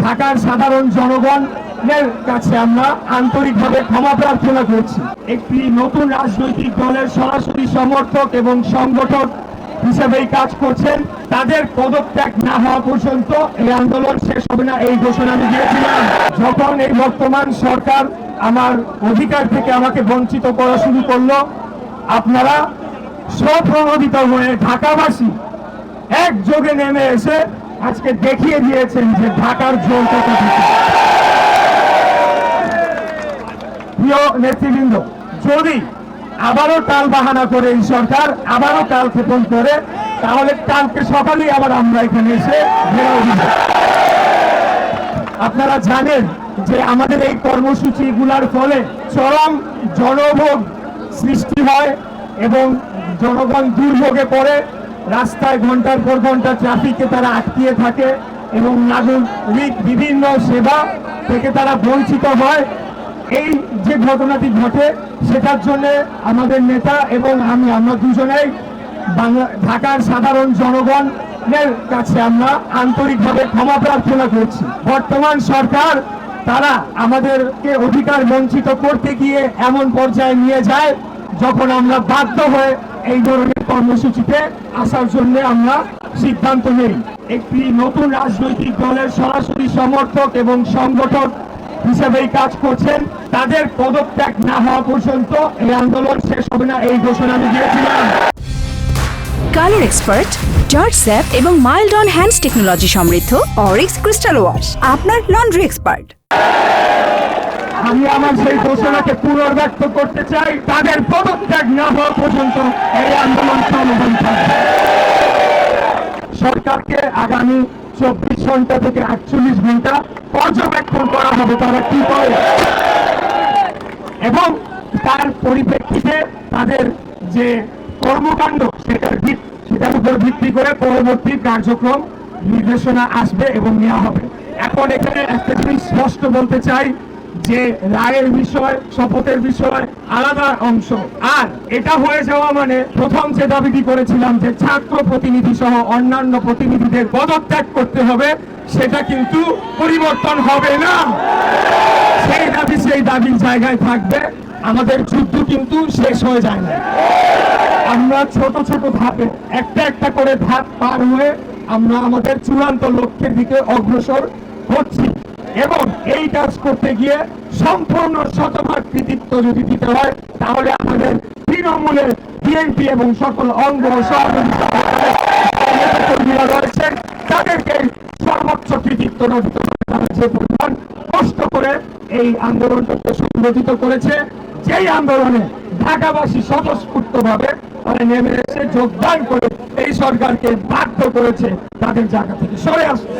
ঢাকার সাধারণ জনগণের কাছে আমরা আন্তরিকভাবে ক্ষমা প্রার্থনা করছি। একটি নতুন রাজনৈতিক দলের সরাসরি সমর্থক এবং সংগঠক হিসেবেই কাজ করছেন, তাদের পদত্যাগ না হওয়া পর্যন্ত এই আন্দোলন শেষ হবে না, এই ঘোষণা আমি দিয়েছিলাম। যখন এই বর্তমান সরকার আমার অধিকার থেকে আমাকে বঞ্চিত করা শুরু করলো, আপনারা স্বপ্রণোদিত হয়ে ঢাকাবাসী একযোগে নেমে এসে আজকে দেখিয়ে দিয়েছেন যে ঢাকার জোর কত। প্রিয় নেতৃবৃন্দ, যদি আবারও টাল বাহানা করে এই সরকার আবারও কাল ক্ষেপণ করে, তাহলে কালকে সকালেই আবার আমরা এখানে এসে ঘেরাও দিব। আপনারা জানেন যে আমাদের এই কর্মসূচিগুলোর ফলে চরম জনভোগ সৃষ্টি হয় এবং জনগণ দুর্ভোগে পড়ে, রাস্তায় ঘন্টার পর ঘন্টা ট্রাফিকে তারা আটকিয়ে থাকে এবং নাগরিক বিভিন্ন সেবা থেকে তারা বঞ্চিত হয়। এই যে ঘটনাটি ঘটে সেটার জন্য আমাদের নেতা এবং আমরা দুজনেই ঢাকার সাধারণ জনগণের কাছে আমরা আন্তরিকভাবে ক্ষমা প্রার্থনা করছি। বর্তমান সরকার তারা আমাদেরকে অধিকার বঞ্চিত করতে গিয়ে এমন পর্যায়ে নিয়ে যায় যখন আমরা বাধ্য হয়ে এই ধরনের কর্মসূচিতে আসার জন্য আমরা সিদ্ধান্ত নেই। একটি নতুন রাজনৈতিক দলের সরাসরি সমর্থক এবং সংগঠক হিসেবেই কাজ করছেন, তাদের পদত্যাগ না হওয়া পর্যন্ত এই আন্দোলন শেষ হবে না, এই ঘোষণা আমি দিয়েছিলাম। কালার এক্সপার্ট, জর্জ স্যাপ এবং মাইল্ড অন হ্যান্ডস টেকনোলজি সমৃদ্ধ অরিক্স ক্রিস্টাল ওয়াশ আপনার লন্ড্রি এক্সপার্ট। আমি আমার সেই ঘোষণাকে পুনর্ব্যক্ত করতে চাই, তাদের পদত্যাগ না হওয়া পর্যন্ত এই আন্দোলন চলমান থাকবে। সরকারকে আগামী 24 ঘন্টা থেকে 48 ঘন্টা পর্যবেক্ষণ করা হবে তারা কি করে, এবং তার পরিপ্রেক্ষিতে তাদের যে কর্মকাণ্ড সেটার উপর ভিত্তি করে পরবর্তী কার্যক্রম নির্দেশনা আসবে এবং নেওয়া হবে। এখন এখানে একটা জিনিস স্পষ্ট বলতে চাই যে রায়ের বিষয়, শপথের বিষয় আলাদা অংশ, আর এটা হয়ে যাওয়া মানে প্রথম যে দাবিটি করেছিলাম যে ছাত্র প্রতিনিধি সহ অন্যান্য প্রতিনিধিদের পদত্যাগ করতে হবে, সেটা কিন্তু পরিবর্তন হবে না। সেই দাবির জায়গায় থাকবে। আমাদের যুদ্ধ কিন্তু শেষ হয়ে যায় না। আমরা ছোট ছোট ধাপে একটা একটা করে ধাপ পার হয়ে আমরা আমাদের চূড়ান্ত লক্ষ্যের দিকে অগ্রসর হচ্ছি, এবং এই কাজ করতে গিয়ে সম্পূর্ণ শতভাগ কৃতিত্ব যদি দিতে হয় তাহলে আমাদের তৃণমূলের বিএনপি এবং সকল অঙ্গ সহযোগিতা কর্মীরা রয়েছেন, তাদেরকে সর্বোচ্চ কৃতিত্ব দিতে হবে। তারা যে পরিমাণ কষ্ট করে এই আন্দোলনটাকে সংগঠিত করেছে, যেই আন্দোলনে ঢাকাবাসী স্বতঃস্ফূর্তভাবে তারা নেমে এসে যোগদান করে এই সরকারকে বাধ্য করেছে তাদের জায়গা থেকে সরে আসতে।